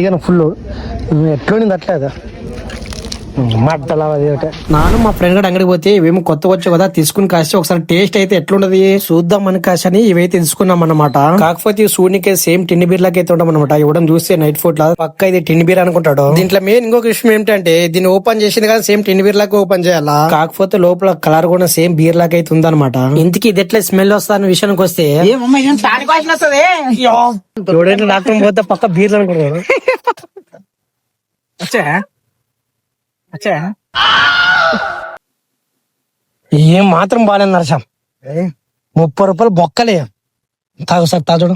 ఇక ఫుల్ ఎట్లుండింది అట్లేదు మట్టలా నాను మా ఫ్రెండ్ గడ అంగడికి పోతే ఇవేమో కొత్తగా వచ్చావు కదా తీసుకుని కాసి ఒకసారి టేస్ట్ అయితే ఎట్లుంటది చూద్దాం అని కాసి అని ఇవైతే తీసుకున్నాం అన్నమాట. కాకపోతే ఈ సూర్యునికే సేమ్ టిన్ని బీర్ లాగా అయితే ఉంటాం అనమాట. ఇవ్వడం చూస్తే నైట్ ఫుడ్ లా పక్క ఇది టిన్ని బీర్ అనుకుంటాడు. దీంట్లో మెయిన్ ఇంకొక విషయం ఏంటంటే దీన్ని ఓపెన్ చేసింది కదా సేమ్ టిన్ని బీర్ లాగా ఓపెన్ చేయాలా. కాకపోతే లోపల కలర్ కూడా సేమ్ బీర్ లాగా అయితే ఉందన్నమాట. ఇంతకి ఇది ఎట్లా స్మెల్ వస్తా అన్న విషయానికి వస్తే చూడండి నాకు పోతే పక్క బీర్లు అనుకుంటాడు. ఏం మాత్రం బాగాలేదు నరసం. 30 రూపాయలు బొక్కలే. తాగు సార్ తాజుడు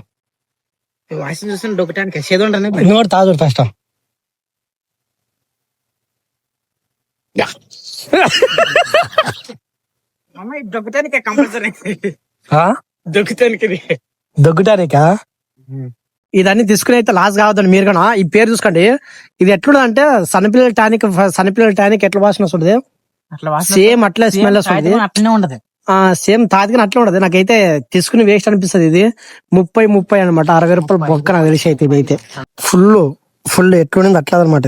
వాయిస్ చూసి డొక్కటానికి చేదు ఇంకోటి తాజుడు ఫస్ట్. దొక్కటానికి కంపల్సరీ దొక్కుటానికా ఇదన్నీ తీసుకుని అయితే లాస్ కావద్దండి మీరు కూడా. ఈ పేరు చూసుకోండి. ఇది ఎట్లుంటది అంటే సన్నపిల్లల టానిక్ ఎట్లా వాసన వస్తుంది సేమ్ అట్లా స్మెల్ వస్తుంది. అట్లనే ఉండదు సేమ్ తాతిగా అట్లా ఉండదు. నాకైతే తీసుకుని వేస్ట్ అనిపిస్తుంది. ఇది 30 అనమాట. 60 రూపాయలు బొక్క నాకు తెలిసి అయితే ఇది అయితే ఫుల్ ఎట్లుండింది అట్లా అనమాట.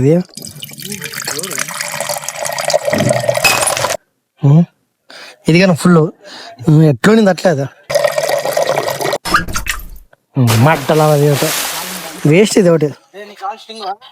ఇది కానీ ఫుల్ ఎట్లుండింది అట్లేదు మట్టలా వేస్ట్ ఇది ఒకటి.